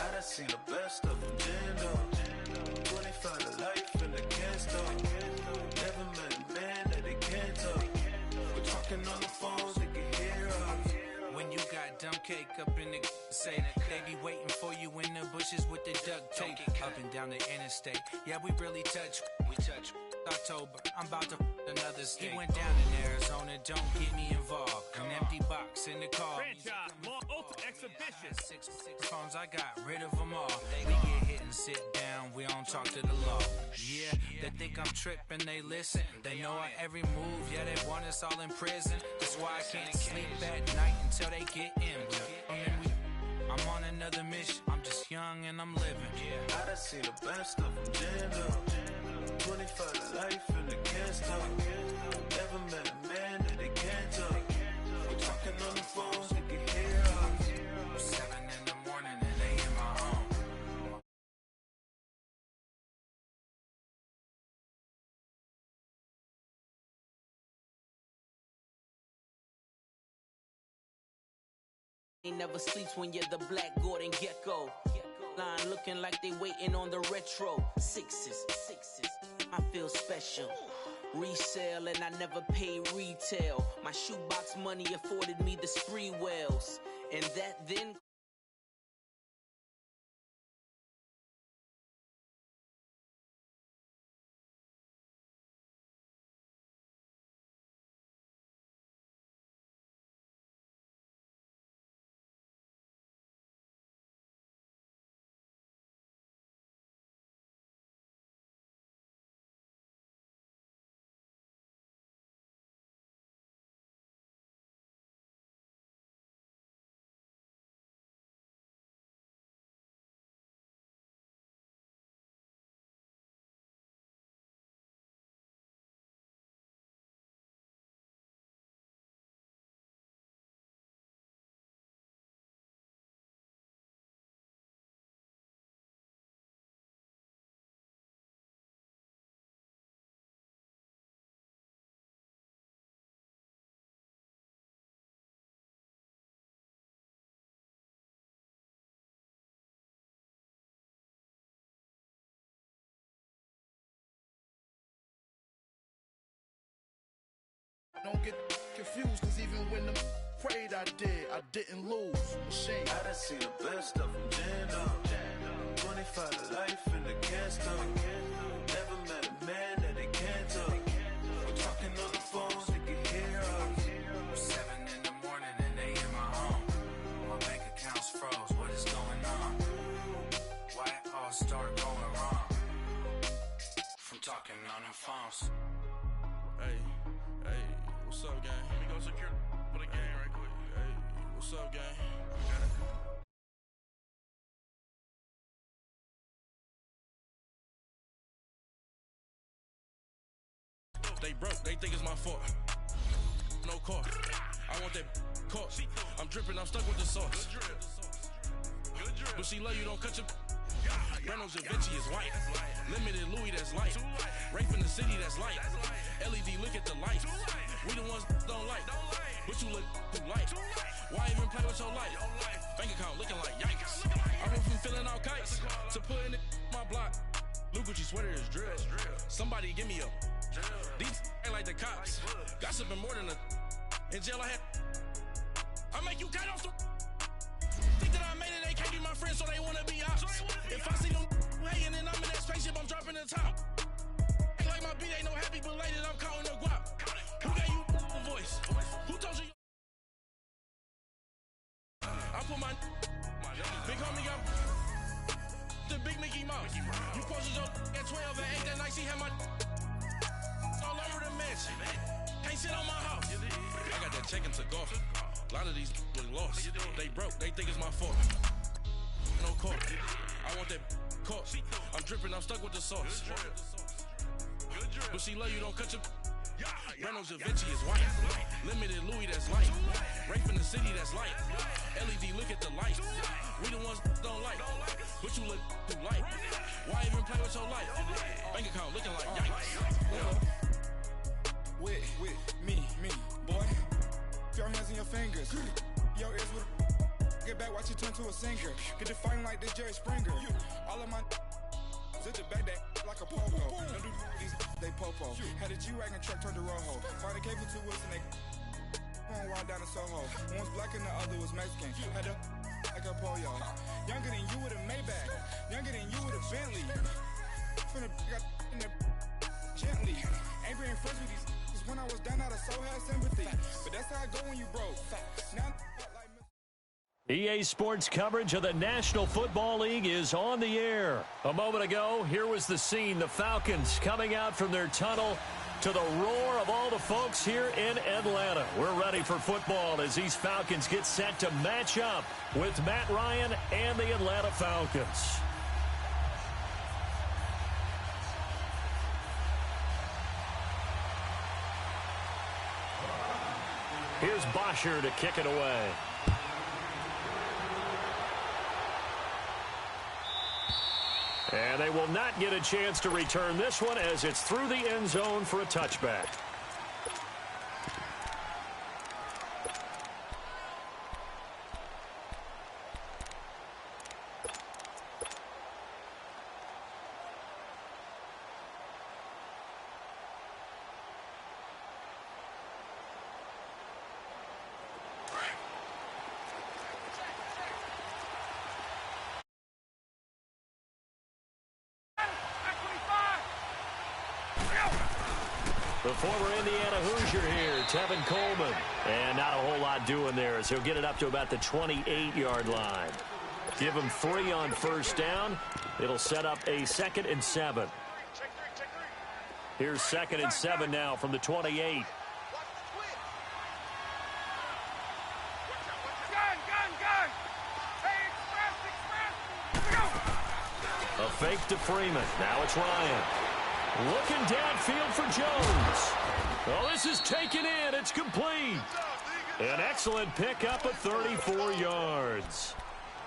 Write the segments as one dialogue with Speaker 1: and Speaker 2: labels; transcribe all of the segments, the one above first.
Speaker 1: I done seen the best of them, Jando. 25 to life in the can't stop. Never met a man that they can't talk. We're talking on the phones, they can hear us.
Speaker 2: When you got dumb cake up in the say, they be waiting for you in the bushes with the duct tape. Up and down the interstate, yeah, we really touch. We touch. October, I'm about to another state. He went down in Arizona, don't get me involved. An empty box in the car.
Speaker 3: Franchise, more open exhibition.
Speaker 2: Six phones, I got rid of them all. We get hit and sit down, we don't talk to the law. Yeah, they think I'm tripping, they listen. They know our every move, yeah, they want us all in prison. That's why I can't sleep at night until they get in. I'm on another mission, I'm just young and I'm living.
Speaker 1: Yeah, I done seen the best of them, Jando. 25 to life in the can't stop. Never met a man that they can't talk. We're talking on the phones, they can hear us.
Speaker 2: 7 in the morning and they in my home.
Speaker 4: He never sleeps when you're the Black Gordon Gecko. Line looking like they waiting on the retro. Sixes, I feel special. Resale and I never pay retail. My shoebox money afforded me the spree wells. And that then...
Speaker 5: Don't get confused, cause even when them prayed I didn't lose. Machine.
Speaker 1: I done seen the best of them, Jando. 25 to life in the can't stop. Never met a man that they can't talk. We're talking on the phones, they can hear us.
Speaker 2: 7 in the morning and they in my home. My bank account's froze, what is going on? Why it all start going wrong? From talking on the phones.
Speaker 5: Hey, what's up, gang?
Speaker 3: Let me go secure for the game right quick.
Speaker 5: Hey, what's up, gang? They broke, they think it's my fault. No car, I want that caught. I'm dripping, I'm stuck with the sauce.
Speaker 3: Good drip.
Speaker 5: But she love you, don't cut your... Reynolds and Vinci is white. Limited Louis, that's light. Rape in the city, that's light. LED, look at the light. We the ones don't like. But you look too light. Why even play with your life? Bank account looking like yikes. I went from filling out kites to putting it in my block. Blue Gucci sweater is drill. Somebody give me a... These ain't like the cops. Gossiping more than a... In jail I had... I make you cut off the... Think that I made it, they can't be my friends, so they wanna be ops. If I see them hating and I'm in that spaceship, I'm dropping the top. Ain't like my beat ain't no happy belated, I'm counting the guap. Who gave you a voice? Who told you? I put my big homie got the big Mickey Mouse. You posted your at 12 and 8 that night, she had my all over the mansion. Can't sit on my house. I got that check and took off. A lot of these look lost. They broke, they think it's my fault. No court. I want that caught. I'm dripping, I'm stuck with the sauce. But she love you, don't cut your... Reynolds and Vinci is white. Limited Louis, that's light. Rape in the city, that's light. LED, look at the light. We the ones don't like. But you look too light. Why even play with your life? Bank account looking like yikes. With me, boy. Your hands in your fingers. Your ears with
Speaker 6: get back, watch you turn to a singer. Get to fighting like this Jerry Springer. All of my zip the back that like a popo. Don't do these they popo. Had a G-Wagon truck turned to Rojo. Find a cable 2 wheels and they on wild down in Soho. One was black and the other was Mexican. Had a like a pollo. Younger than you with a Maybach. Younger than you with a Bentley. From the got in the gently. Ain't being friends with these. Cause when I was down, I so had sympathy. But that's how I go when you broke. Now
Speaker 7: EA Sports coverage of the National Football League is on the air. A moment ago, here was the scene. The Falcons coming out from their tunnel to the roar of all the folks here in Atlanta. We're ready for football as these Falcons get set to match up with Matt Ryan and the Atlanta Falcons. Here's Bosher to kick it away. And they will not get a chance to return this one as it's through the end zone for a touchback. The former Indiana Hoosier here, Tevin Coleman. And not a whole lot doing there as he'll get it up to about the 28-yard line. Give him 3 on first down. It'll set up a 2nd and 7. Here's 2nd and 7 now from the 28. A fake to Freeman. Now it's Ryan. Looking downfield for Jones. Oh, this is taken in. It's complete. An excellent pickup of 34 yards.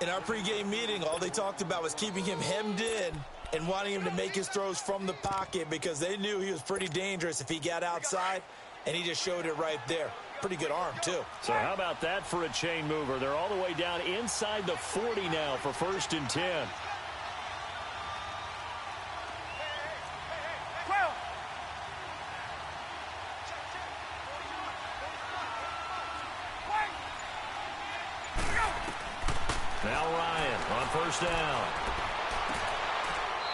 Speaker 8: In our pregame meeting, all they talked about was keeping him hemmed in and wanting him to make his throws from the pocket because they knew he was pretty dangerous if he got outside, and he just showed it right there. Pretty good arm, too.
Speaker 7: So how about that for a chain mover? They're all the way down inside the 40 now for 1st and 10. Now Ryan on first down.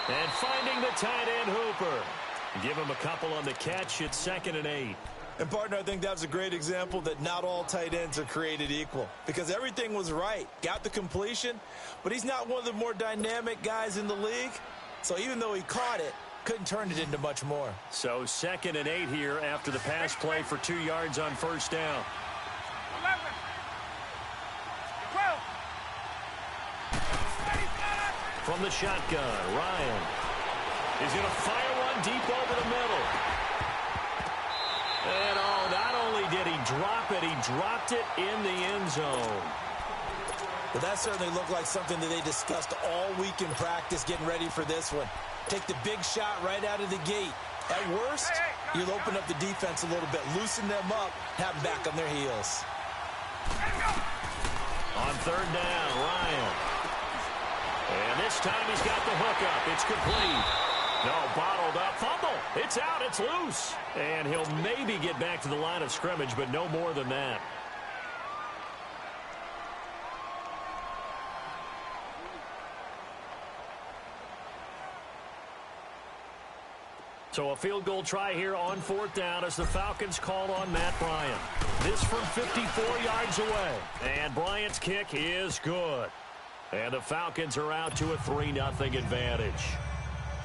Speaker 7: And finding the tight end Hooper. Give him a couple on the catch. It's 2nd and 8.
Speaker 8: And, partner, I think that was a great example that not all tight ends are created equal because everything was right. Got the completion, but he's not one of the more dynamic guys in the league. So even though he caught it, couldn't turn it into much more.
Speaker 7: So 2nd and 8 here after the pass play for 2 yards on first down.
Speaker 3: 11. 12.
Speaker 7: From the shotgun, Ryan is going to fire one deep over the middle. And oh, not only did he drop it, he dropped it in the end zone.
Speaker 8: But that certainly looked like something that they discussed all week in practice getting ready for this one. Take the big shot right out of the gate. At worst, you'll open up the defense a little bit, loosen them up, have them back on their heels.
Speaker 7: On 3rd down, Ryan. And this time he's got the hookup. It's complete. No, bottled up. Fumble. It's out. It's loose. And he'll maybe get back to the line of scrimmage, but no more than that. So a field goal try here on 4th down as the Falcons call on Matt Bryant. This from 54 yards away. And Bryant's kick is good. And the Falcons are out to a 3-0 advantage.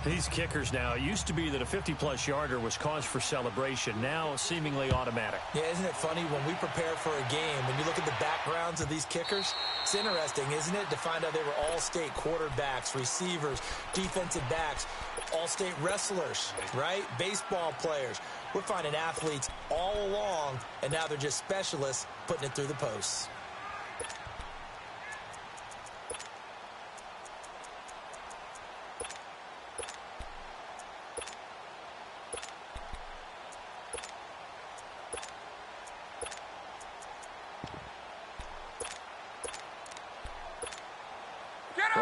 Speaker 7: These kickers now, it used to be that a 50-plus yarder was cause for celebration. Now seemingly automatic.
Speaker 8: Yeah, isn't it funny when we prepare for a game, when you look at the backgrounds of these kickers, it's interesting, isn't it, to find out they were all-state quarterbacks, receivers, defensive backs, all-state wrestlers, right? Baseball players. We're finding athletes all along, and now they're just specialists putting it through the posts.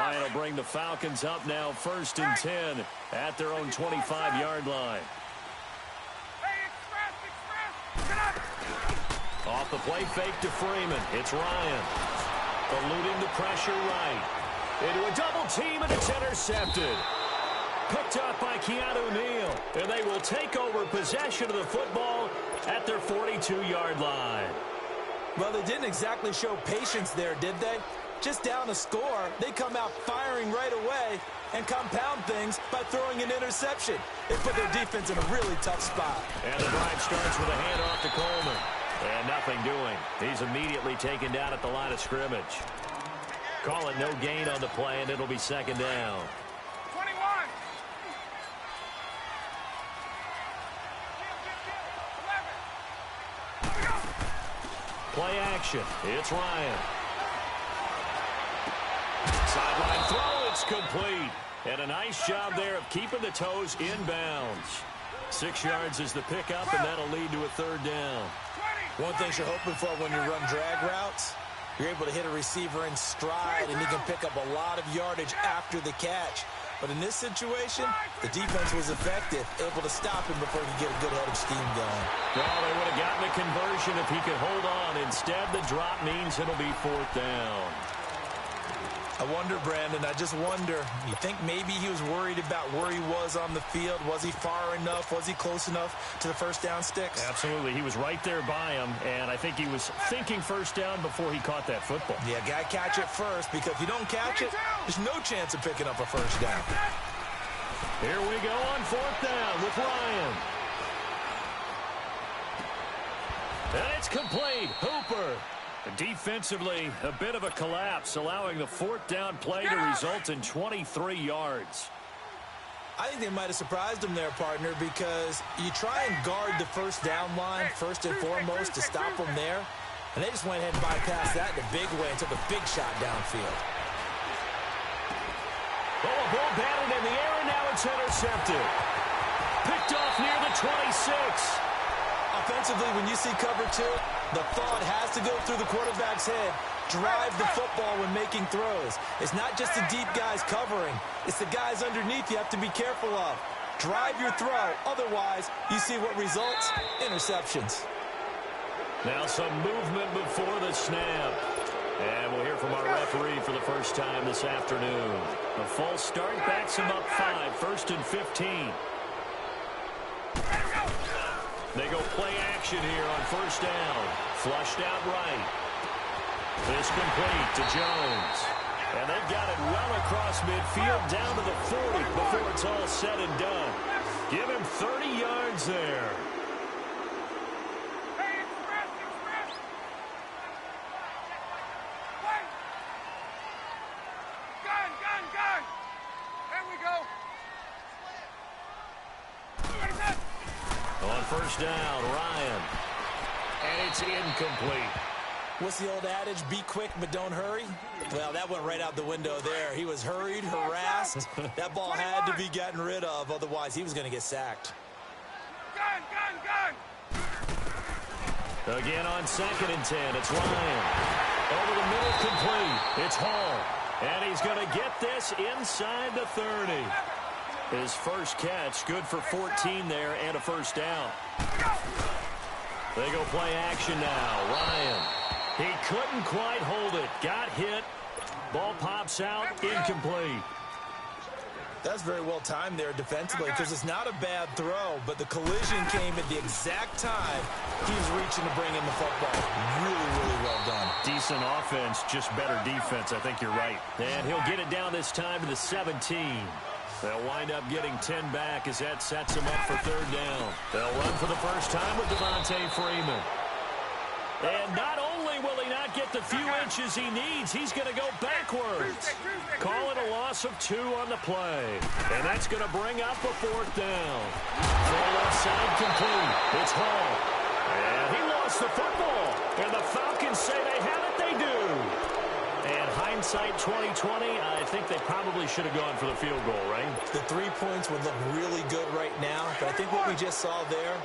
Speaker 7: Bryant will bring the Falcons up now 1st and 10 at their own 25-yard line. Off the play fake to Freeman. It's Ryan. Eluding the pressure right. Into a double team, and it's intercepted. Picked up by Keanu Neal. And they will take over possession of the football at their 42-yard line.
Speaker 8: Well, they didn't exactly show patience there, did they? Just down a score, they come out firing right away and compound things by throwing an interception. They put their defense in a really tough spot.
Speaker 7: And the drive starts with a handoff to Coleman. And nothing doing. He's immediately taken down at the line of scrimmage. Call it no gain on the play, and it'll be 2nd down.
Speaker 6: 21.
Speaker 7: Play action. It's Ryan. Sideline throw. It's complete. And a nice job there of keeping the toes inbounds. 6 yards is the pickup, and that'll lead to a 3rd down.
Speaker 8: One thing you're hoping for when you run drag routes, you're able to hit a receiver in stride, and he can pick up a lot of yardage after the catch. But in this situation, the defense was effective, able to stop him before he could get a good head of steam going.
Speaker 7: Well, they would have gotten a conversion if he could hold on. Instead, the drop means it'll be 4th down.
Speaker 8: I wonder, Brandon, I just wonder, you think maybe he was worried about where he was on the field? Was he far enough? Was he close enough to the 1st down sticks?
Speaker 7: Absolutely. He was right there by him, and I think he was thinking 1st down before he caught that football.
Speaker 8: Yeah, got to catch it first, because if you don't catch it, there's no chance of picking up a 1st down.
Speaker 7: Here we go on 4th down with Ryan. And it's complete. Hooper. Defensively, a bit of a collapse, allowing the 4th down play to result in 23 yards.
Speaker 8: I think they might have surprised him there, partner, because you try and guard the 1st down line first and foremost to stop them there, and they just went ahead and bypassed that in a big way and took a big shot downfield.
Speaker 7: Oh, a ball batted in the air, and now it's intercepted. Picked off near the 26.
Speaker 8: Offensively, when you see cover 2, the thought has to go through the quarterback's head. Drive the football when making throws. It's not just the deep guys covering. It's the guys underneath you have to be careful of. Drive your throw. Otherwise, you see what results? Interceptions.
Speaker 7: Now some movement before the snap. And we'll hear from our referee for the first time this afternoon. A false start backs him up 5, 1st and 15. They go play action here on 1st down. Flushed out right. This complete to Jones. And they've got it well across midfield down to the 40 before it's all said and done. Give him 30 yards there.
Speaker 6: Gun. There we go.
Speaker 7: On 1st down, Ryan. And it's incomplete.
Speaker 8: What's the old adage? Be quick, but don't hurry? Well, that went right out the window there. He was hurried, harassed. That ball had to be gotten rid of. Otherwise, he was going to get sacked.
Speaker 6: Gun.
Speaker 7: Again on 2nd and 10. It's Ryan. Over the middle, complete. It's Hall. And he's going to get this inside the 30. His first catch, good for 14 there and a 1st down. They go play action now. Ryan. He couldn't quite hold it. Got hit. Ball pops out. Incomplete.
Speaker 8: That's very well timed there defensively, because it's not a bad throw, but the collision came at the exact time he was reaching to bring in the football. Really, really well done.
Speaker 7: Decent offense, just better defense. I think you're right. And he'll get it down this time to the 17. They'll wind up getting 10 back as that sets them up for 3rd down. They'll run for the first time with Devontae Freeman. And not only will he not get the few inches he needs, he's going to go backwards. Call it a loss of 2 on the play. And that's going to bring up a 4th down. Throw left side complete. It's Hall. And he lost the football. And the Falcons say they have it. They do. And hindsight 2020, I think they probably should have gone for the field goal, right?
Speaker 8: The 3 points would look really good right now, but I think what we just saw there,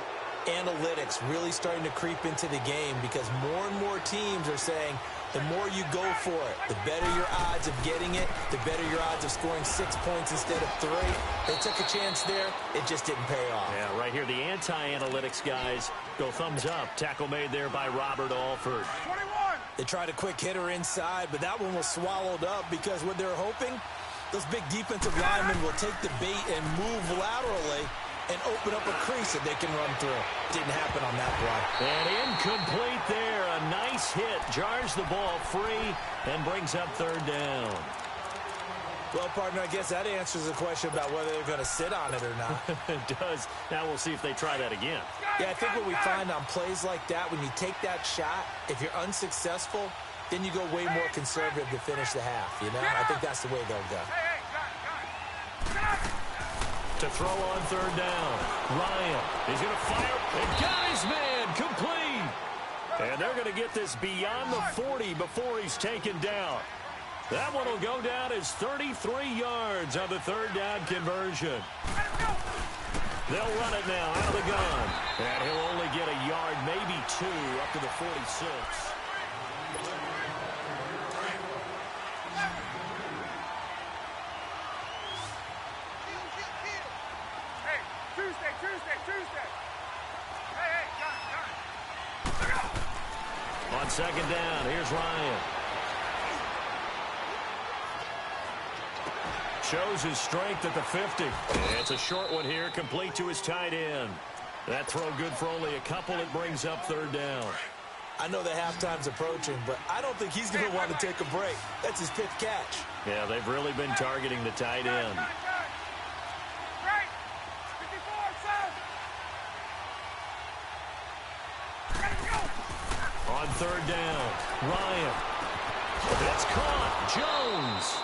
Speaker 8: analytics really starting to creep into the game, because more and more teams are saying, The more you go for it, the better your odds of getting it, the better your odds of scoring 6 points instead of 3. They took a chance there. It just didn't pay off.
Speaker 7: Yeah, right here, the anti-analytics guys go thumbs up. Tackle made there by Robert Alford.
Speaker 6: 21!
Speaker 8: They tried a quick hitter inside, but that one was swallowed up because what they're hoping, those big defensive linemen will take the bait and move laterally and open up a crease that they can run through. Didn't happen on that play.
Speaker 7: And incomplete there. A nice hit. Jars the ball free and brings up third down.
Speaker 8: Well, partner, I guess that answers the question about whether they're going to sit on it or not.
Speaker 7: It does. Now we'll see if they try that again.
Speaker 8: Yeah, I think what we find on plays like that, when you take that shot, if you're unsuccessful, then you go way more conservative to finish the half, you know? I think that's the way they'll go.
Speaker 7: To throw on third down. Ryan, he's going to fire and got his man complete. And they're going to get this beyond the 40 before he's taken down. That one will go down as 33 yards on the third down conversion. They'll run it now out of the gun. And he'll only get a yard, maybe 2, up to the 46.
Speaker 6: Tuesday.
Speaker 7: On second down, here's Ryan. Shows his strength at the 50. It's a short one here, complete to his tight end. That throw good for only a couple. It brings up third down.
Speaker 8: I know the halftime's approaching, but I don't think he's going to want to take a break. That's his 5th catch.
Speaker 7: Yeah, they've really been targeting the tight end. On third down, Ryan. That's caught. Jones.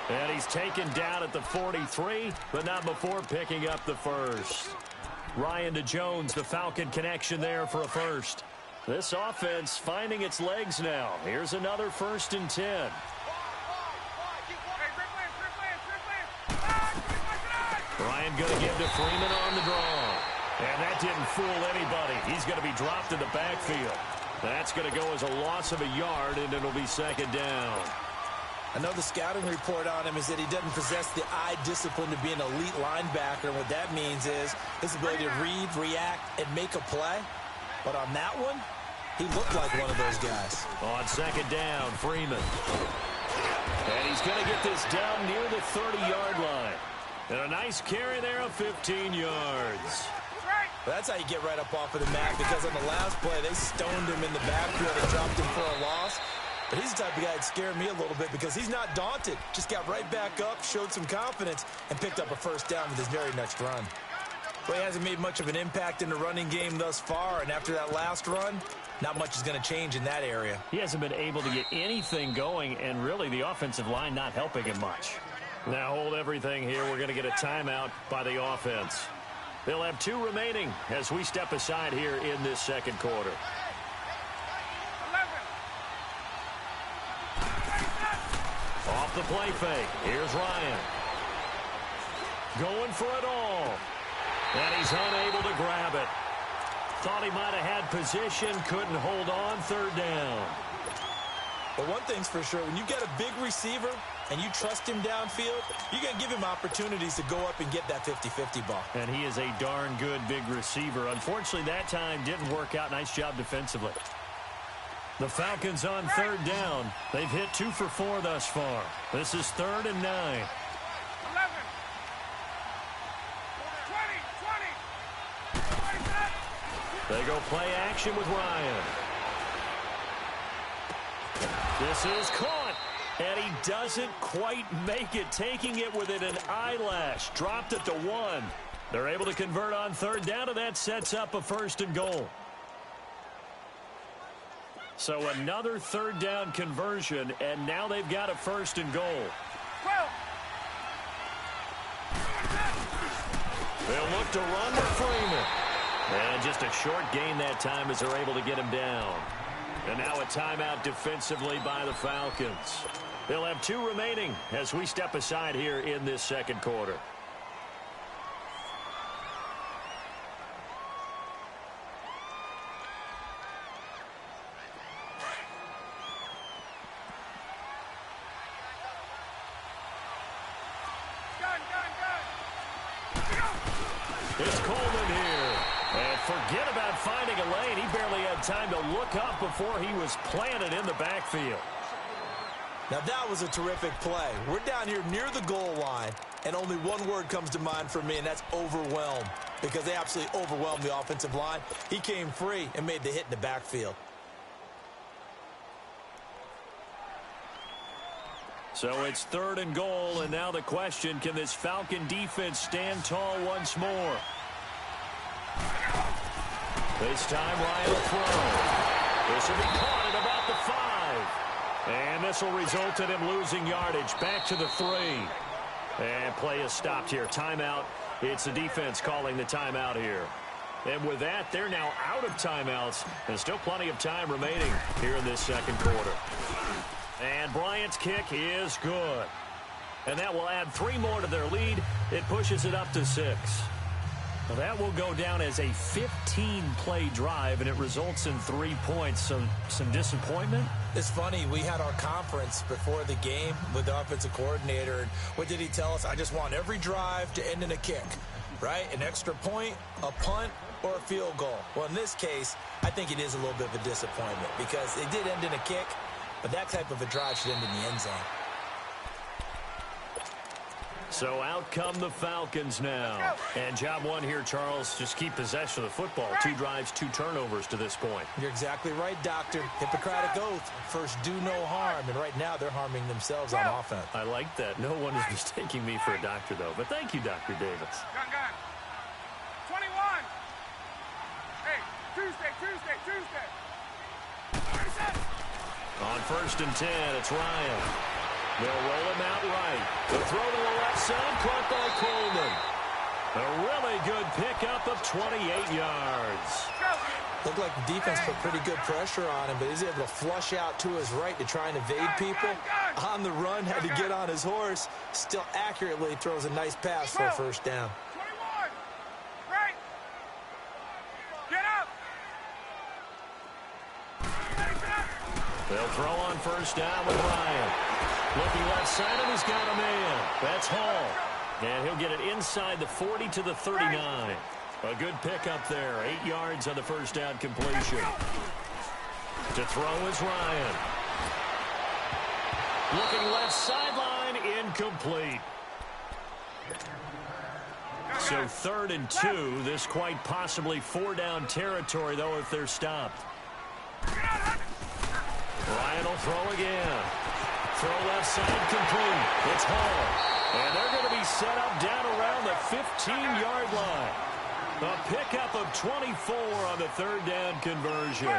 Speaker 7: And he's taken down at the 43, but not before picking up the first. Ryan to Jones, the Falcon connection there for a first. This offense finding its legs now. Here's another 1st and 10. Ryan going to give to Freeman on the draw. And that didn't fool anybody. He's going to be dropped in the backfield. That's going to go as a loss of a yard, and it'll be second down.
Speaker 8: I know the scouting report on him is that he doesn't possess the eye discipline to be an elite linebacker. And what that means is his ability to read, react, and make a play. But on that one, he looked like one of those guys.
Speaker 7: On second down, Freeman. And he's going to get this down near the 30-yard line. And a nice carry there of 15 yards.
Speaker 8: But that's how you get right up off of the mat, because on the last play, they stoned him in the backfield and dropped him for a loss. But he's the type of guy that scared me a little bit because he's not daunted. Just got right back up, showed some confidence, and picked up a first down with his very next run. Well, he hasn't made much of an impact in the running game thus far, and after that last run, not much is going to change in that area.
Speaker 7: He hasn't been able to get anything going, and really the offensive line not helping him much. Now hold everything here. We're going to get a timeout by the offense. They'll have 2 remaining as we step aside here in this second quarter. Off the play fake. Here's Ryan. Going for it all. And he's unable to grab it. Thought he might have had position. Couldn't hold on. Third down.
Speaker 8: But one thing's for sure. When you get a big receiver and you trust him downfield, you're going to give him opportunities to go up and get that 50-50 ball.
Speaker 7: And he is a darn good big receiver. Unfortunately, that time didn't work out. Nice job defensively. The Falcons on third down. They've hit 2 for 4 thus far. This is 3rd and 9.
Speaker 6: 11. 20.
Speaker 7: They go play action with Ryan. This is caught. And he doesn't quite make it, taking it within an eyelash. Dropped it to 1. They're able to convert on third down, and that sets up a 1st and goal. So another third down conversion, and now they've got a 1st and goal. They'll look to run to Freeman. And just a short gain that time as they're able to get him down. And now a timeout defensively by the Falcons. They'll have 2 remaining as we step aside here in this second quarter. It's Coleman here. And forget about finding a lane. He barely had time to look up before he was planted in the backfield.
Speaker 8: Now, that was a terrific play. We're down here near the goal line, and only one word comes to mind for me, and that's overwhelmed, because they absolutely overwhelmed the offensive line. He came free and made the hit in the backfield.
Speaker 7: So it's 3rd and goal, and now the question, can this Falcon defense stand tall once more? This time Ryan will throw. This will be caught at about the 5. And this will result in him losing yardage. Back to the 3. And play is stopped here. Timeout. It's the defense calling the timeout here. And with that, they're now out of timeouts. And still plenty of time remaining here in this 2nd quarter. And Bryant's kick is good. And that will add 3 more to their lead. It pushes it up to 6. Well, that will go down as a 15-play drive, and it results in 3 points. So some disappointment?
Speaker 8: It's funny. We had our conference before the game with the offensive coordinator. And what did he tell us? I just want every drive to end in a kick, right? An extra point, a punt, or a field goal. Well, in this case, I think it is a little bit of a disappointment because it did end in a kick, but that type of a drive should end in the end zone.
Speaker 7: So out come the Falcons now. And job one here, Charles, just keep possession of the football. 2 drives, 2 turnovers to this point.
Speaker 8: You're exactly right, Doctor. Hippocratic oath. First, do no harm. And right now, they're harming themselves on offense.
Speaker 7: I like that. No one is mistaking me for a doctor, though. But thank you, Dr. Davis.
Speaker 6: Gun. 21. Hey, Tuesday.
Speaker 7: On 1st and 10, it's Ryan. They'll roll him out right. The throw to the left side, caught by Coleman. A really good pickup of 28 yards.
Speaker 8: Looked like the defense put pretty good pressure on him, but he's able to flush out to his right to try and evade people. On the run, had to get on his horse. Still accurately throws a nice pass for a 1st down.
Speaker 6: 21. Right. Get up.
Speaker 7: They'll throw on 1st down with Ryan. Looking left side, and he's got a man. That's Hall. And he'll get it inside the 40 to the 39. A good pickup there. 8 yards on the 1st down completion. To throw is Ryan. Looking left sideline, incomplete. So 3rd and 2. This quite possibly 4-down territory, though, if they're stopped. Ryan will throw again. Throw left side complete. It's Hall. And they're going to be set up down around the 15-yard line. A pickup of 24 on the 3rd down conversion.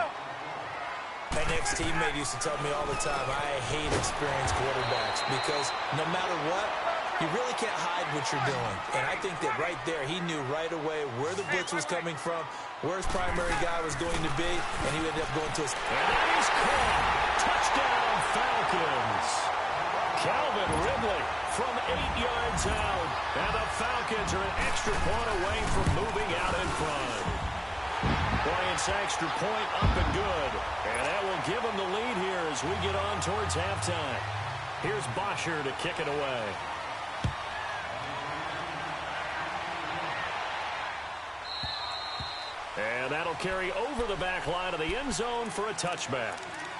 Speaker 8: My next teammate used to tell me all the time, I hate experienced quarterbacks because no matter what, you really can't hide what you're doing. And I think that right there, he knew right away where the blitz was coming from, where his primary guy was going to be, and he ended up going to his...
Speaker 7: And that is caught. Touchdown, Falcons. Calvin Ridley from 8 yards out. And the Falcons are an extra point away from moving out in front. Bryant's extra point up and good. And that will give them the lead here as we get on towards halftime. Here's Bosher to kick it away. And that'll carry over the back line of the end zone for a touchback.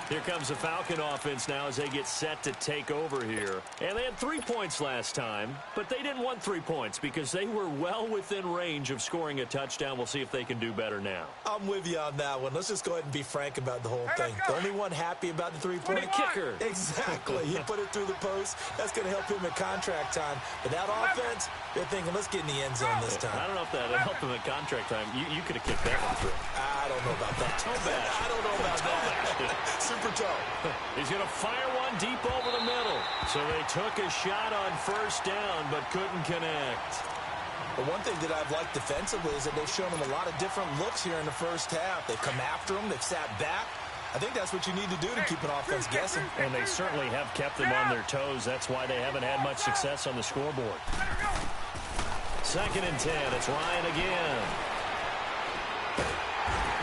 Speaker 7: Here comes the Falcon offense now as they get set to take over here. And they had 3 points last time, but they didn't want 3 points because they were well within range of scoring a touchdown. We'll see if they can do better now.
Speaker 8: I'm with you on that one. Let's just go ahead and be frank about the whole thing. The only one happy about the 3-point
Speaker 7: kicker.
Speaker 8: Exactly. He put it through the post. That's going to help him at contract time. But that offense, they're thinking, let's get in the end zone this time.
Speaker 7: I don't know if that helped him at contract time. You could have kicked that one through.
Speaker 8: I don't know about that. I don't know about that. Super toe.
Speaker 7: He's going to fire one deep over the middle. So they took a shot on 1st down, but couldn't connect.
Speaker 8: The one thing that I've liked defensively is that they've shown them a lot of different looks here in the 1st half. They've come after them. They've sat back. I think that's what you need to do to keep an offense guessing.
Speaker 7: And they certainly have kept them on their toes. That's why they haven't had much success on the scoreboard. 2nd and 10. It's Ryan again.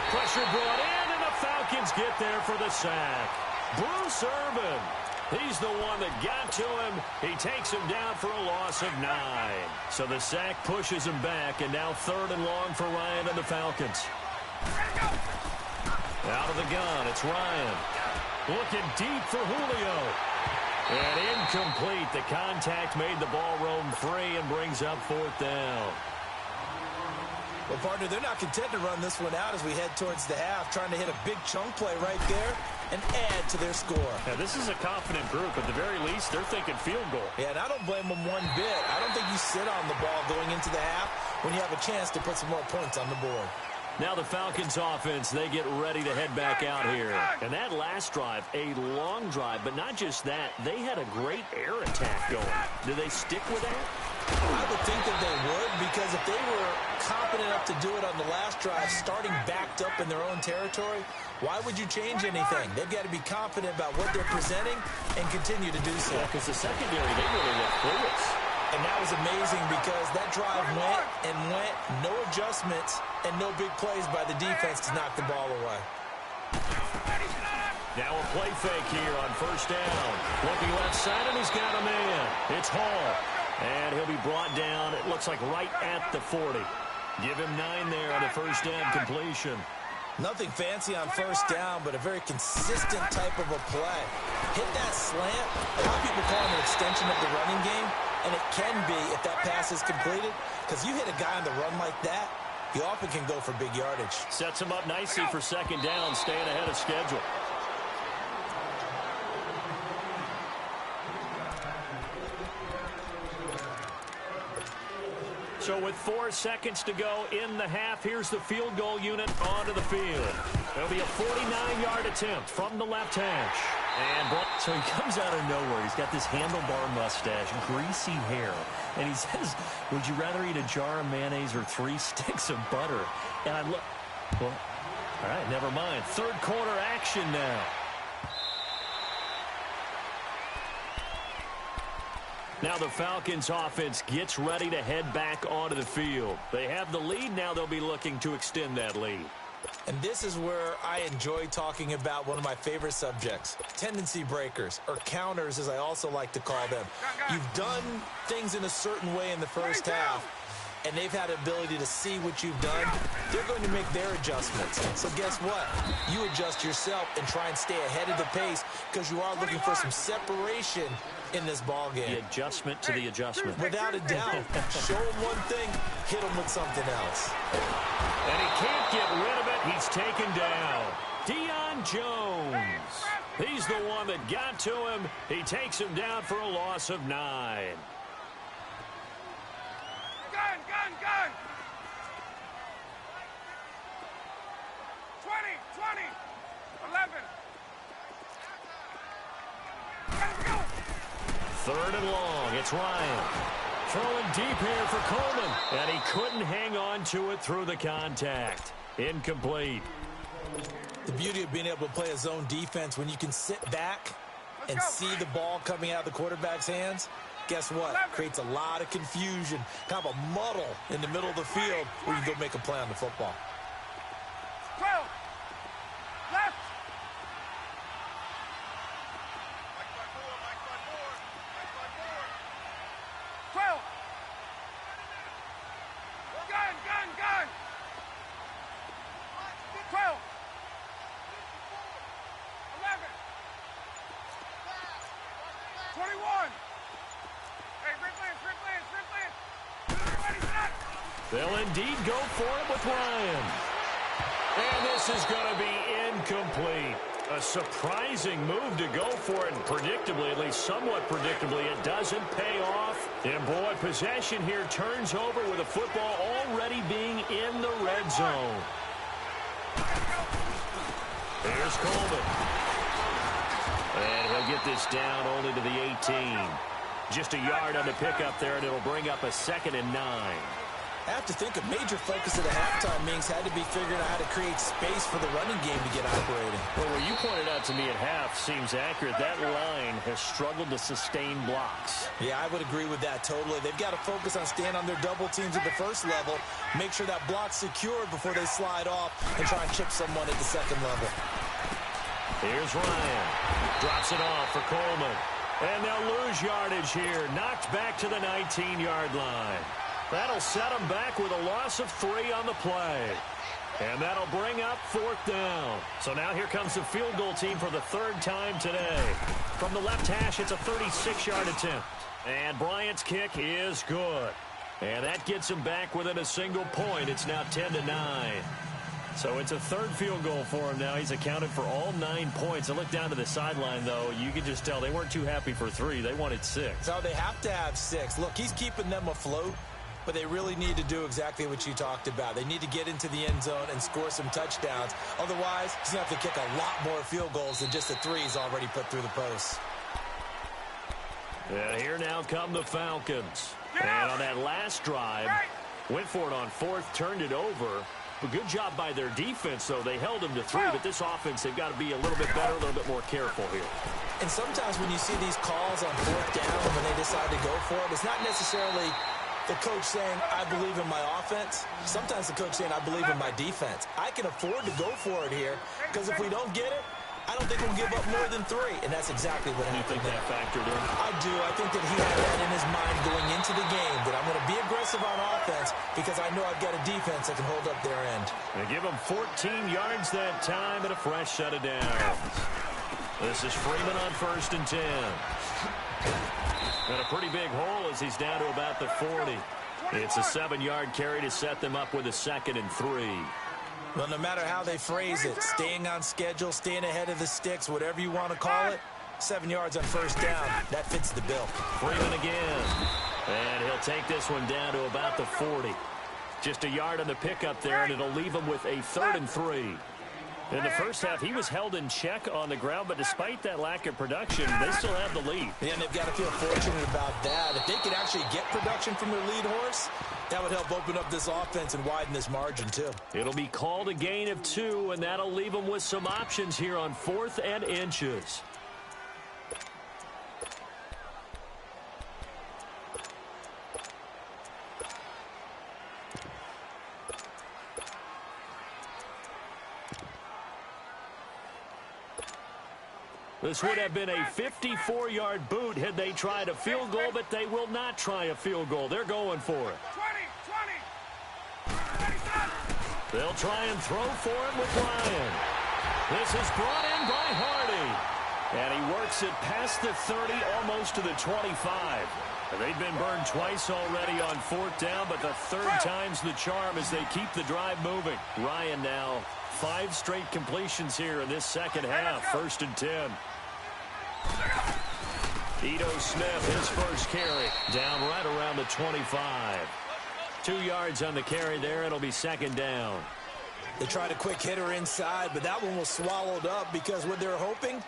Speaker 7: Pressure brought in, and the Falcons get there for the sack. Bruce Irvin He's the one that got to him. He takes him down for a loss of 9. So the sack pushes him back, and now 3rd and long for Ryan and the Falcons. Out of the gun, it's Ryan. Looking deep for Julio. And incomplete. The contact made the ball roam free and brings up 4th down.
Speaker 8: Well, partner, they're not content to run this one out as we head towards the half, trying to hit a big chunk play right there and add to their score.
Speaker 7: Now, this is a confident group. At the very least, they're thinking field goal.
Speaker 8: Yeah, and I don't blame them one bit. I don't think you sit on the ball going into the half when you have a chance to put some more points on the board.
Speaker 7: Now the Falcons offense, they get ready to head back out here. And that last drive, a long drive, but not just that. They had a great air attack going. Do they stick with that?
Speaker 8: I would think that they would, because if they were confident enough to do it on the last drive, starting backed up in their own territory, why would you change anything? They've got to be confident about what they're presenting and continue to do so.
Speaker 7: Yeah, because the secondary, they really look clueless.
Speaker 8: And that was amazing because that drive went and went, no adjustments, and no big plays by the defense to knock the ball away.
Speaker 7: Now a play fake here on 1st down. Looking left side, and he's got a man. It's Hall. And he'll be brought down, it looks like right at the 40. Give him 9 there on the 1st down completion.
Speaker 8: Nothing fancy on 1st down, but a very consistent type of a play. Hit that slant. A lot of people call it an extension of the running game, and it can be if that pass is completed, because you hit a guy on the run like that, he often can go for big yardage.
Speaker 7: Sets him up nicely for 2nd down, staying ahead of schedule. So with 4 seconds to go in the half, here's the field goal unit onto the field. It'll be a 49-yard attempt from the left hash. And so he comes out of nowhere. He's got this handlebar mustache, greasy hair. And he says, would you rather eat a jar of mayonnaise or 3 sticks of butter? And I look, well, all right, never mind. 3rd quarter action now. Now the Falcons offense gets ready to head back onto the field. They have the lead. Now they'll be looking to extend that lead.
Speaker 8: And this is where I enjoy talking about one of my favorite subjects, tendency breakers, or counters as I also like to call them. You've done things in a certain way in the first half, and they've had the ability to see what you've done. They're going to make their adjustments. So guess what? You adjust yourself and try and stay ahead of the pace because you are looking for some separation in this ball game.
Speaker 7: The adjustment to the adjustment.
Speaker 8: Without a doubt. Show him one thing, hit him with something else.
Speaker 7: And he can't get rid of it. He's taken down. Deion Jones. He's the one that got to him. He takes him down for a loss of 9.
Speaker 3: Gun! 20, 11. Let's go!
Speaker 7: 3rd and long. It's Ryan. Throwing deep here for Coleman. And he couldn't hang on to it through the contact. Incomplete.
Speaker 8: The beauty of being able to play a zone defense when you can sit back and see the ball coming out of the quarterback's hands, guess what? Creates a lot of confusion, kind of a muddle in the middle of the field where you can go make a play on the football.
Speaker 3: 12. Left. 12. Gun. 12. 11. 21. Hey, Ripley.
Speaker 7: They'll indeed go for it with Ryan. And this is going to be incomplete. A surprising move to go for it, and predictably, at least somewhat predictably, it doesn't pay off. And boy, possession here turns over with the football already being in the red zone. Here's Coleman. And he'll get this down only to the 18. Just a yard on the pickup there, and it'll bring up a 2nd and 9.
Speaker 8: I have to think a major focus of the halftime means had to be figuring out how to create space for the running game to get operating.
Speaker 7: Well, what you pointed out to me at half seems accurate. That line has struggled to sustain blocks.
Speaker 8: Yeah, I would agree with that totally. They've got to focus on staying on their double teams at the first level, make sure that block's secured before they slide off and try and chip someone at the second level.
Speaker 7: Here's Ryan. Drops it off for Coleman. And they'll lose yardage here. Knocked back to the 19-yard line. That'll set them back with a loss of 3 on the play. And that'll bring up 4th down. So now here comes the field goal team for the 3rd time today. From the left hash, it's a 36-yard attempt. And Bryant's kick is good. And that gets him back within a single point. It's now 10-9. So it's a 3rd field goal for him now. He's accounted for all 9 points. I look down to the sideline, though. You can just tell they weren't too happy for 3. They wanted 6.
Speaker 8: So they have to have 6. Look, he's keeping them afloat, but they really need to do exactly what you talked about. They need to get into the end zone and score some touchdowns. Otherwise, he's going to have to kick a lot more field goals than just the 3 he's already put through the posts.
Speaker 7: And here now come the Falcons. And on that last drive, went for it on 4th, turned it over. A good job by their defense, though. They held them to 3, but this offense, they've got to be a little bit better, a little bit more careful here.
Speaker 8: And sometimes when you see these calls on 4th down, when they decide to go for it, it's not necessarily the coach saying, I believe in my offense. Sometimes the coach saying, I believe in my defense. I can afford to go for it here, because if we don't get it, I don't think we'll give up more than 3, and that's exactly what happened.
Speaker 7: You think that factored in?
Speaker 8: I do. I think that he had that in his mind going into the game, that I'm going to be aggressive on offense because I know I've got a defense that can hold up their end.
Speaker 7: They give him 14 yards that time and a fresh set of downs. This is Freeman on 1st and 10. And a pretty big hole as he's down to about the 40. It's a 7-yard carry to set them up with a 2nd and 3.
Speaker 8: Well, no matter how they phrase it, staying on schedule, staying ahead of the sticks, whatever you want to call it, 7 yards on 1st down, that fits the bill.
Speaker 7: Freeman again. And he'll take this one down to about the 40. Just a yard on the pickup there, and it'll leave him with a 3rd and 3. In the first half, he was held in check on the ground, but despite that lack of production, they still have the lead.
Speaker 8: Yeah, and they've got to feel fortunate about that. If they could actually get production from their lead horse, that would help open up this offense and widen this margin, too.
Speaker 7: It'll be called a gain of 2, and that'll leave them with some options here on 4th and inches. This would have been a 54-yard boot had they tried a field goal, but they will not try a field goal. They're going for it.
Speaker 3: 20.
Speaker 7: They'll try and throw for it with Ryan. This is brought in by Hardy. And he works it past the 30, almost to the 25. They've been burned twice already on 4th down, but the 3rd time's the charm as they keep the drive moving. Ryan now 5 straight completions here in this 2nd half, 1st and 10. Ito Smith, his first carry, down right around the 25. 2 yards on the carry there. It'll be 2nd down.
Speaker 8: They tried a quick hitter inside, but that one was swallowed up because what they're hoping,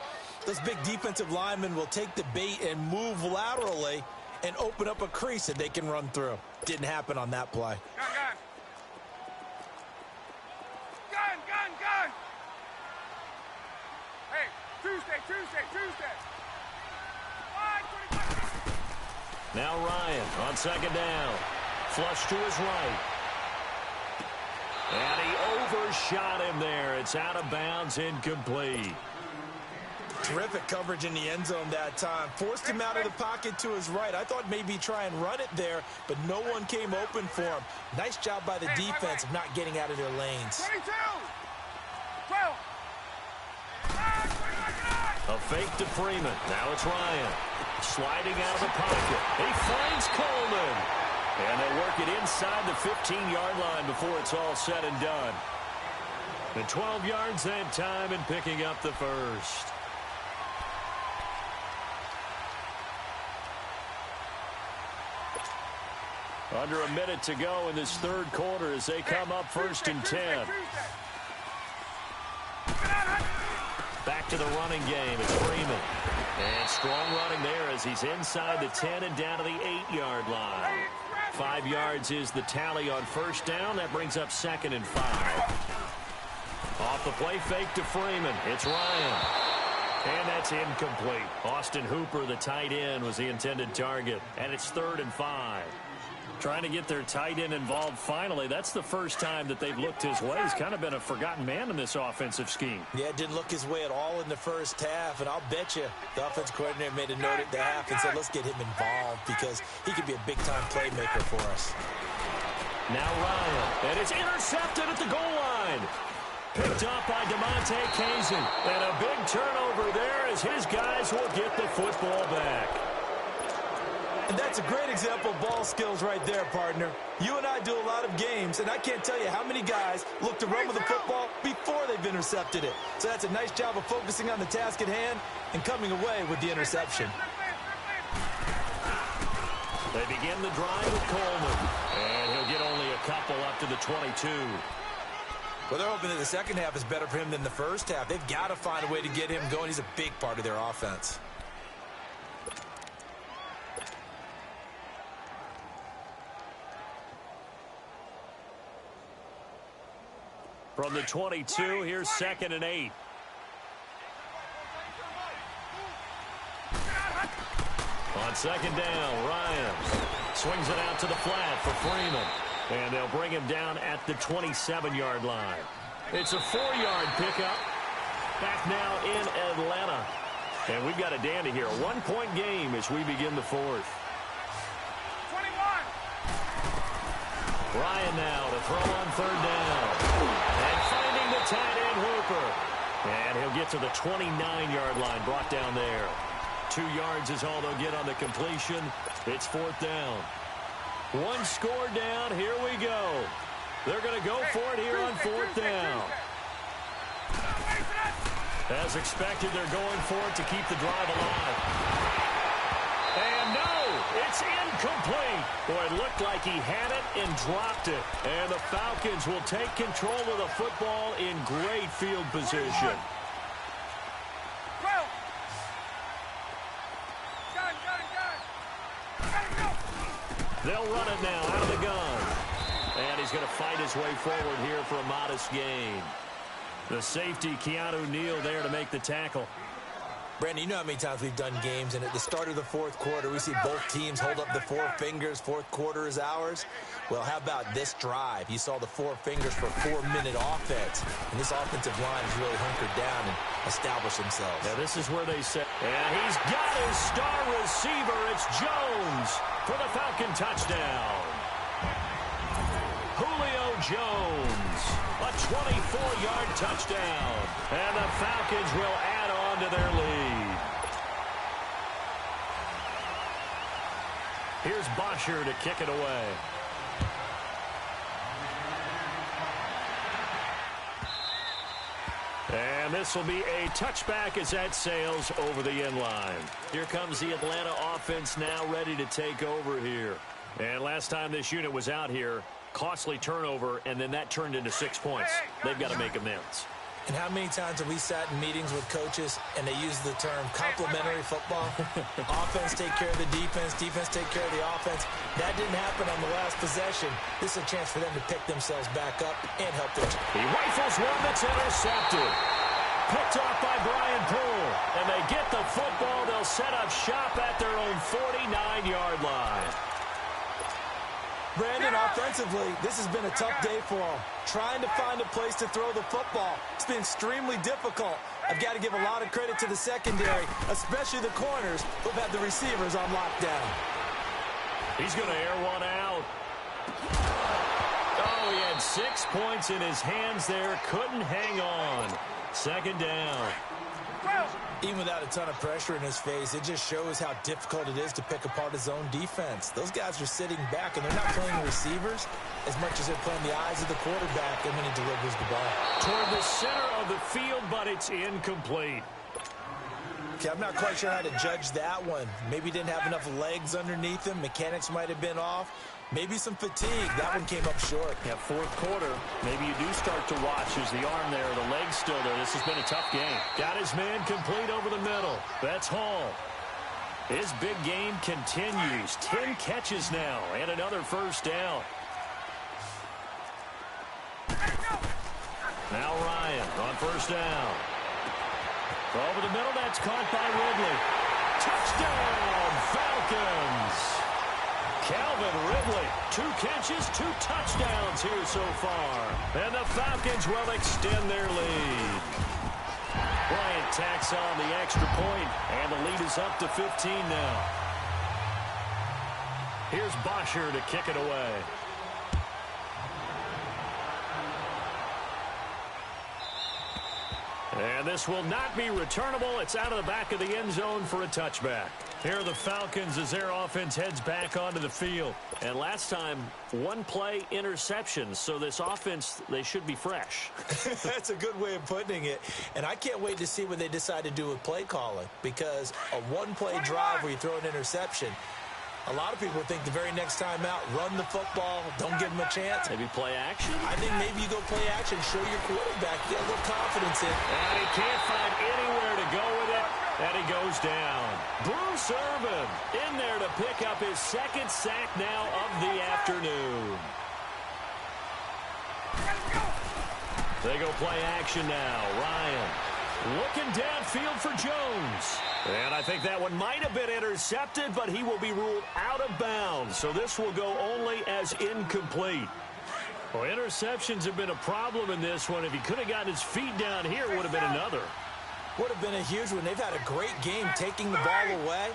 Speaker 8: this big defensive lineman will take the bait and move laterally and open up a crease that they can run through. Didn't happen on that play.
Speaker 3: Gun. Hey, Tuesday.
Speaker 7: Now Ryan on 2nd down. Flush to his right. And he overshot him there. It's out of bounds, incomplete.
Speaker 8: Terrific coverage in the end zone that time. Forced him out of the pocket to his right. I thought maybe try and run it there, but no one came open for him. Nice job by the defense of not getting out of their lanes.
Speaker 3: 22. 12.
Speaker 7: A fake to Freeman. Now it's Ryan. Sliding out of the pocket. He finds Coleman. And they work it inside the 15-yard line before it's all said and done. The 12 yards that time and picking up the first. Under a minute to go in this 3rd quarter as they come up 1st and 10. Back to the running game. It's Freeman. And strong running there as he's inside the 10 and down to the 8-yard line. 5 yards is the tally on 1st down. That brings up 2nd and 5. Off the play fake to Freeman. It's Ryan. And that's incomplete. Austin Hooper, the tight end, was the intended target. And it's 3rd and 5. Trying to get their tight end involved finally. That's the first time that they've looked his way. He's kind of been a forgotten man in this offensive scheme.
Speaker 8: Yeah, it didn't look his way at all in the first half, and I'll bet you the offense coordinator made a note at the half and said, let's get him involved because he could be a big-time playmaker for us.
Speaker 7: Now Ryan, and it's intercepted at the goal line. Picked up by DeMonte Kazin, and a big turnover there as his guys will get the football back.
Speaker 8: And that's a great example of ball skills right there, partner. You and I do a lot of games, and I can't tell you how many guys look to run with the football before they've intercepted it. So that's a nice job of focusing on the task at hand and coming away with the interception.
Speaker 7: They begin the drive with Coleman, and he'll get only a couple up to the 22.
Speaker 8: Well, they're hoping that the second half is better for him than the first half. They've got to find a way to get him going. He's a big part of their offense.
Speaker 7: From the 22, here's 2nd and 8. On 2nd down, Ryan swings it out to the flat for Freeman. And they'll bring him down at the 27-yard line. It's a 4-yard pickup. Back now in Atlanta. And we've got a dandy here. A 1-point game as we begin the 4th.
Speaker 3: 21.
Speaker 7: Ryan now to throw on 3rd down. And finding the tight end Hooper. And he'll get to the 29-yard line, brought down there. 2 yards is all they'll get on the completion. It's 4th down. 1 score down. Here we go. They're going to go for it here on 4th down. As expected, they're going for it to keep the drive alive. And no, it's incomplete. Boy, it looked like he had it and dropped it. And the Falcons will take control of the football in great field position. They'll run it now out of the gun. And he's going to fight his way forward here for a modest gain. The safety, Keanu Neal, there to make the tackle.
Speaker 8: Brandon, you know how many times we've done games, and at the start of the 4th quarter, we see both teams hold up the 4 fingers. 4th quarter is ours. Well, how about this drive? You saw the 4 fingers for 4-minute offense, and this offensive line has really hunkered down and established themselves.
Speaker 7: Yeah, this is where they set. And he's got his star receiver. It's Jones for the Falcon touchdown. Julio Jones, a 24-yard touchdown. And the Falcons will add on to their lead. Here's Bosher to kick it away. And this will be a touchback as that sails over the end line. Here comes the Atlanta offense now ready to take over here. And last time this unit was out here, costly turnover, and then that turned into 6 points. They've got to make amends.
Speaker 8: And how many times have we sat in meetings with coaches and they use the term complementary football? Offense take care of the defense, defense take care of the offense. That didn't happen on the last possession. This is a chance for them to pick themselves back up and help their team.
Speaker 7: He rifles one that's intercepted. Picked off by Brian Poole. And they get the football. They'll set up shop at their own 49-yard line.
Speaker 8: Brandon, offensively, this has been a tough day for them. Trying to find a place to throw the football. It's been extremely difficult. I've got to give a lot of credit to the secondary, especially the corners who've had the receivers on lockdown.
Speaker 7: He's going to air one out. Oh, he had 6 points in his hands there. Couldn't hang on. 2nd down.
Speaker 8: Even without a ton of pressure in his face, it just shows how difficult it is to pick apart his own defense. Those guys are sitting back, and they're not playing receivers as much as they're playing the eyes of the quarterback and when he delivers the ball.
Speaker 7: Toward the center of the field, but it's incomplete.
Speaker 8: Okay, I'm not quite sure how to judge that one. Maybe he didn't have enough legs underneath him. Mechanics might have been off. Maybe some fatigue. That one came up short.
Speaker 7: Yeah, 4th quarter. Maybe you do start to watch as the arm there, the leg's still there. This has been a tough game. Got his man complete over the middle. That's Hall. His big game continues. 10 catches now and another 1st down. Now Ryan on 1st down. Over the middle, that's caught by Ridley. Touchdown, Falcons. Calvin Ridley, 2 catches, 2 touchdowns here so far. And the Falcons will extend their lead. Bryant tacks on the extra point, and the lead is up to 15 now. Here's Bosher to kick it away. And this will not be returnable. It's out of the back of the end zone for a touchback. Here are the Falcons as their offense heads back onto the field. And last time, 1-play interception. So this offense, they should be fresh.
Speaker 8: That's a good way of putting it. And I can't wait to see what they decide to do with play calling. Because a 1-play drive where you throw an interception, a lot of people think the very next time out, run the football, don't give them a chance.
Speaker 7: Maybe play action?
Speaker 8: I think maybe you go play action, show your quarterback, get a little confidence in.
Speaker 7: And he can't find anywhere to go with it, and he goes down. Bruce Irvin in there to pick up his 2nd sack now of the afternoon. They go play action now. Ryan looking downfield for Jones. And I think that one might have been intercepted, but he will be ruled out of bounds. So this will go only as incomplete. Well, interceptions have been a problem in this one. If he could have gotten his feet down here, it would have been another.
Speaker 8: Would have been a huge one. They've had a great game taking the ball away.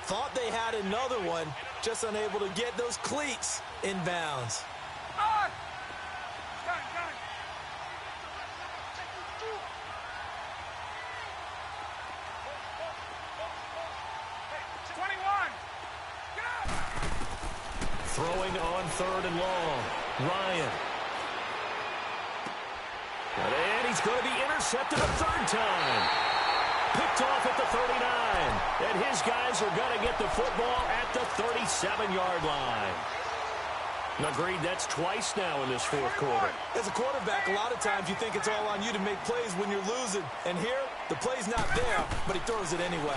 Speaker 8: Thought they had another one, just unable to get those cleats in bounds.
Speaker 7: Throwing on 3rd and long. Ryan. And he's going to be intercepted a 3rd time. Picked off at the 39. And his guys are going to get the football at the 37-yard line. Agreed, that's twice now in this 4th quarter.
Speaker 8: As a quarterback, a lot of times you think it's all on you to make plays when you're losing. And here, the play's not there, but he throws it anyway.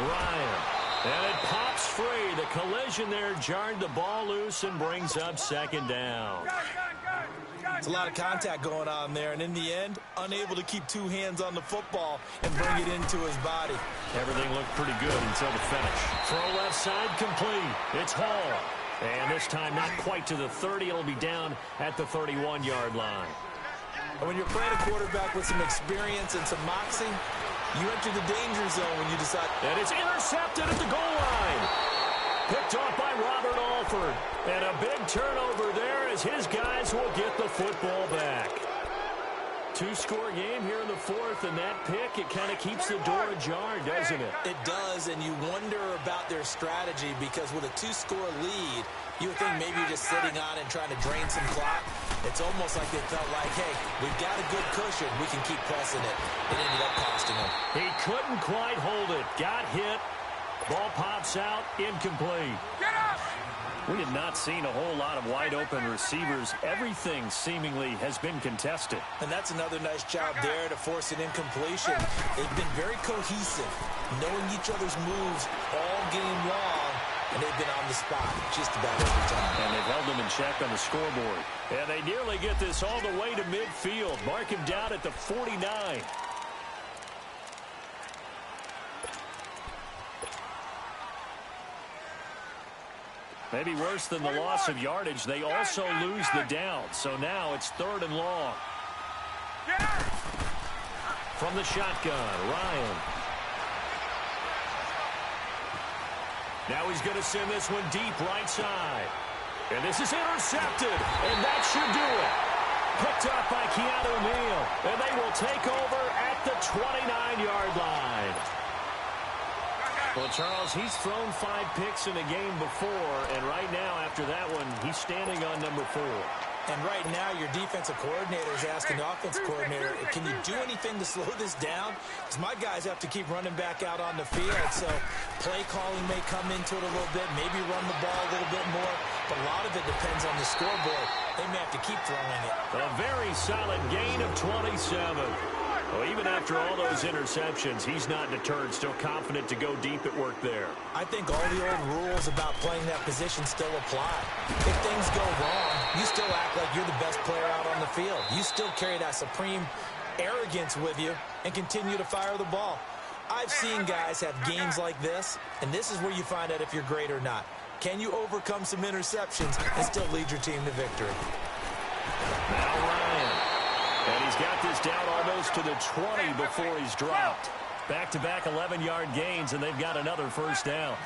Speaker 7: Ryan. And it pops free. The collision there jarred the ball loose and brings up 2nd down.
Speaker 8: It's a lot of contact going on there, and in the end, unable to keep 2 hands on the football and bring it into his body.
Speaker 7: Everything looked pretty good until the finish. Throw left side complete. It's Hall. And this time not quite to the 30. It'll be down at the 31-yard line.
Speaker 8: And when you're playing a quarterback with some experience and some moxie, you enter the danger zone when you decide.
Speaker 7: And it's intercepted at the goal line. Picked off by Robert Alford. And a big turnover there as his guys will get the football back. 2-score game here in the 4th, and that pick, it kind of keeps the door ajar, doesn't it?
Speaker 8: It does, and you wonder about their strategy because with a 2-score lead, you would think maybe you're just sitting on and trying to drain some clock. It's almost like they felt like, hey, we've got a good cushion. We can keep pressing it. It ended up costing them.
Speaker 7: He couldn't quite hold it. Got hit. Ball pops out. Incomplete.
Speaker 3: Get up!
Speaker 7: We have not seen a whole lot of wide-open receivers. Everything seemingly has been contested.
Speaker 8: And that's another nice job there to force an incompletion. They've been very cohesive, knowing each other's moves all game long, and they've been on the spot just about every time.
Speaker 7: And they've held them in check on the scoreboard. And they nearly get this all the way to midfield. Mark him down at the 49. Maybe worse than the loss of yardage, they also lose the down. So now it's 3rd and long. From the shotgun, Ryan. Now he's going to send this one deep right side. And this is intercepted, and that should do it. Picked up by Keanu Neal, and they will take over at the 29-yard line. Well, Charles, he's thrown 5 picks in a game before, and right now, after that one, he's standing on number 4.
Speaker 8: And right now, your defensive coordinator is asking the offensive coordinator, can you do anything to slow this down? Because my guys have to keep running back out on the field, so play calling may come into it a little bit, maybe run the ball a little bit more, but a lot of it depends on the scoreboard. They may have to keep throwing it.
Speaker 7: A very solid gain of 27. Well, even after all those interceptions, he's not deterred, still confident to go deep at work there.
Speaker 8: I think all the old rules about playing that position still apply. If things go wrong, you still act like you're the best player out on the field. You still carry that supreme arrogance with you and continue to fire the ball. I've seen guys have games like this, and this is where you find out if you're great or not. Can you overcome some interceptions and still lead your team to victory?
Speaker 7: Now Ryan. And he's got this down almost to the 20 before he's dropped. Back-to-back 11-yard gains, and they've got another first down.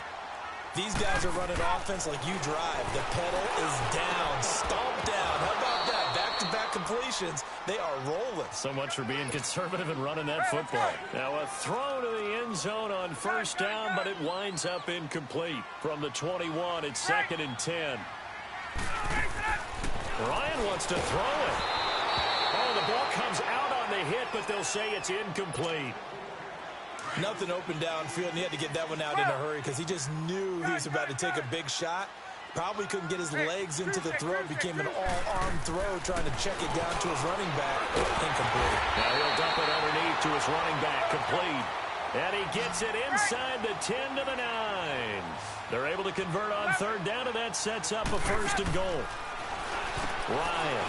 Speaker 8: These guys are running offense like you drive. The pedal is down, stomped down. How about that? Back-to-back completions. They are rolling.
Speaker 7: So much for being conservative and running that football. Now a throw to the end zone on first down, but it winds up incomplete. From the 21, it's 2nd and 10. Ryan wants to throw it. Oh, the ball comes out on the hit, but they'll say it's incomplete.
Speaker 8: Nothing open downfield, and he had to get that one out in a hurry because he just knew he was about to take a big shot. Probably couldn't get his legs into the throw. Became an all-arm throw, trying to check it down to his running back. Incomplete.
Speaker 7: Now he'll dump it underneath to his running back. Complete. And he gets it inside the 10 to the 9. They're able to convert on third down, and that sets up a 1st and goal. Ryan.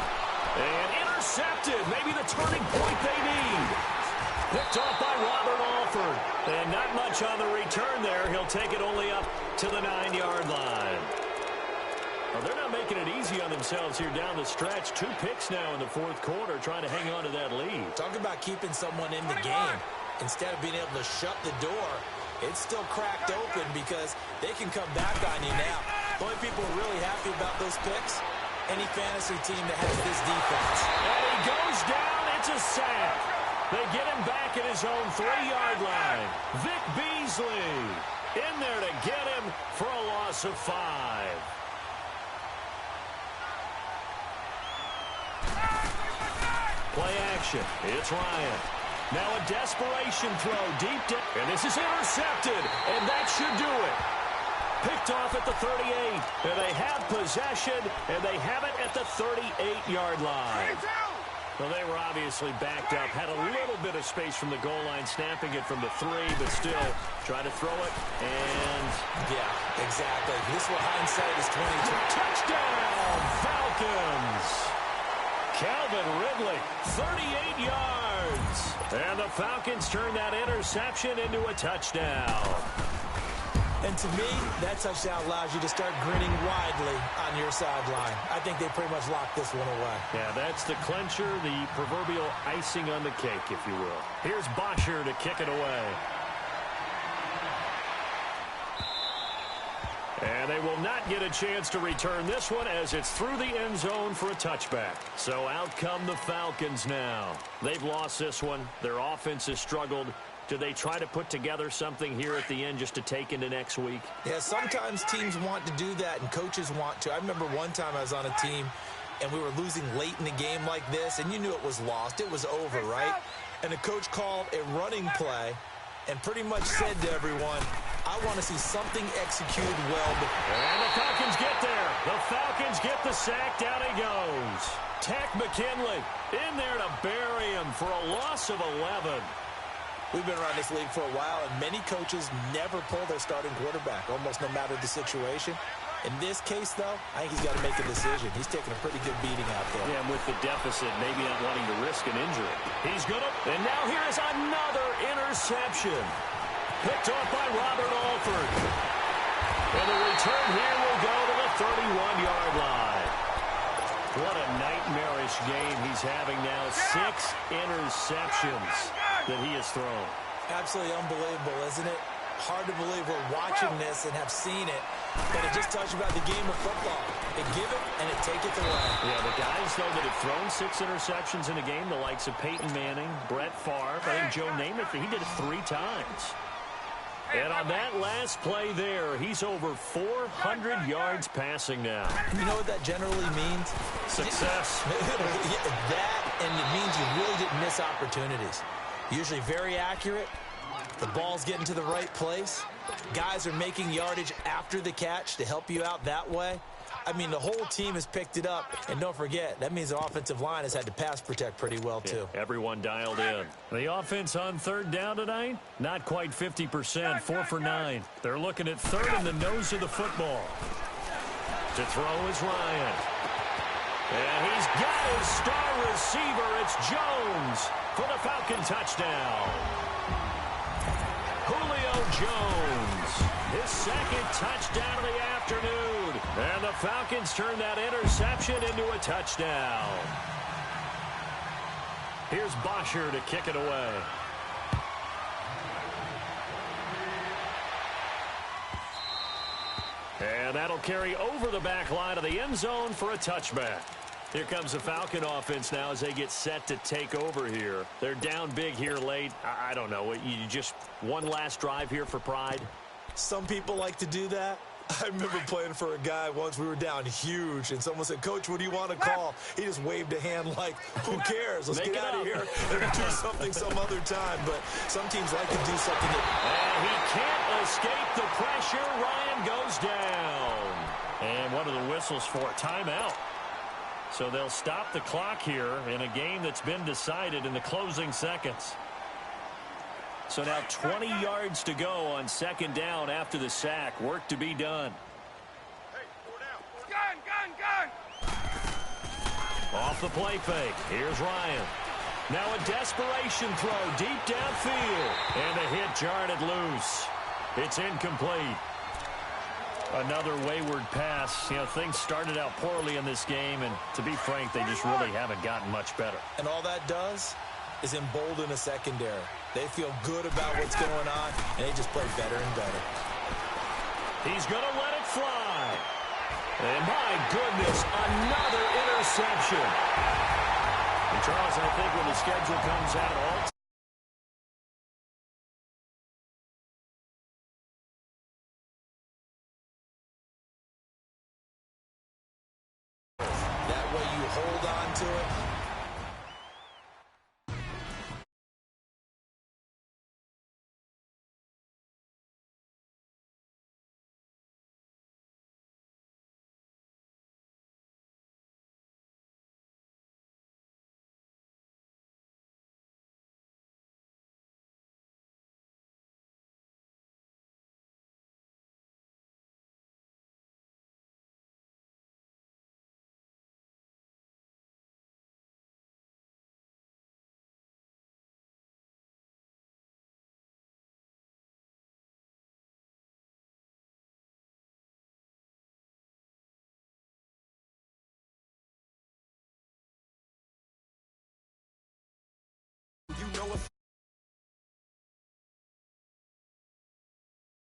Speaker 7: And intercepted. Maybe the turning point they need. Picked off by Robert Alford. And not much on the return there. He'll take it only up to the 9-yard line. Well, they're not making it easy on themselves here down the stretch. 2 picks now in the 4th quarter, trying to hang on to that lead.
Speaker 8: Talk about keeping someone in the game. Instead of being able to shut the door, it's still cracked open because they can come back on you now. The only people who are really happy about those picks, any fantasy team that has this defense.
Speaker 7: And he goes down. It's a sack. They get him back at his own 3-yard line. Vic Beasley in there to get him for a loss of 5. Play action. It's Ryan. Now a desperation throw deep down. And this is intercepted. And that should do it. Picked off at the 38. And they have possession. And they have it at the 38-yard line. Well, they were obviously backed up. Had a little bit of space from the goal line, snapping it from the 3, but still trying to throw it. And
Speaker 8: yeah, exactly. This is what hindsight is 2020.
Speaker 7: Touchdown, Falcons! Calvin Ridley, 38 yards. And the Falcons turn that interception into a touchdown.
Speaker 8: And to me, that touchdown allows you to start grinning widely on your sideline. I think they pretty much locked this one away.
Speaker 7: Yeah, that's the clincher, the proverbial icing on the cake, if you will. Here's Bosher to kick it away. And they will not get a chance to return this one as it's through the end zone for a touchback. So out come the Falcons now. They've lost this one. Their offense has struggled. Do they try to put together something here at the end just to take into next week?
Speaker 8: Yeah, sometimes teams want to do that and coaches want to. I remember one time I was on a team and we were losing late in the game like this, and you knew it was lost. It was over, right? And the coach called a running play and pretty much said to everyone, I want to see something executed well.
Speaker 7: And the Falcons get there. The Falcons get the sack. Down he goes. Tech McKinley in there to bury him for a loss of 11.
Speaker 8: We've been around this league for a while, and many coaches never pull their starting quarterback, almost no matter the situation. In this case, though, I think he's got to make a decision. He's taking a pretty good beating out there.
Speaker 7: Yeah, and with the deficit, maybe not wanting to risk an injury. He's going to, and now here is another interception. Picked off by Robert Alford. And the return here will go to the 31-yard line. What a nightmarish game he's having now. 6 interceptions that he has thrown.
Speaker 8: Absolutely unbelievable, isn't it? Hard to believe we're watching this and have seen it, but it just tells you about the game of football. It give it and it take it away.
Speaker 7: Yeah, the guys, though, that have thrown 6 interceptions in a game, the likes of Peyton Manning, Brett Favre, I think Joe Namath, he did it 3 times. And on that last play there, he's over 400 yards passing now.
Speaker 8: You know what that generally means?
Speaker 7: Success.
Speaker 8: That, and it means you really didn't miss opportunities. Usually very accurate. The ball's getting to the right place. Guys are making yardage after the catch to help you out that way. I mean, the whole team has picked it up. And don't forget, that means the offensive line has had to pass protect pretty well, too.
Speaker 7: Yeah, everyone dialed in. The offense on third down tonight, not quite 50%, 4 for 9. They're looking at third in the nose of the football. To throw is Ryan. And he's got his star receiver. It's Jones for the Falcon touchdown. Julio Jones His second touchdown of the afternoon. And the Falcons turn that interception into a touchdown. Here's Bosher to kick it away. And that'll carry over the back line of the end zone for a touchback. Here comes the Falcon offense now as they get set to take over here. They're down big here late. I don't know. You just one last drive here for pride?
Speaker 8: Some people like to do that. I remember playing for a guy once. We were down huge, and someone said, "Coach, what do you want to call?" He just waved a hand like, who cares? Let's get out of here and do something some other time. But some teams like to do something.
Speaker 7: And he can't escape the pressure. Ryan goes down. And one of the whistles for a timeout. So they'll stop the clock here in a game that's been decided in the closing seconds. So now 20 yards to go on second down after the sack. Work to be done.
Speaker 3: Gun!
Speaker 7: Off the play fake. Here's Ryan. Now a desperation throw deep downfield. And the hit jarred it loose. It's incomplete. Another wayward pass. You know, things started out poorly in this game, and to be frank, they just really haven't gotten much better.
Speaker 8: And all that does is embolden a secondary. They feel good about what's going on, and they just play better and better.
Speaker 7: He's going to let it fly. And my goodness, another interception. And Charles, I think when the schedule comes out, all
Speaker 8: that way you hold on to it.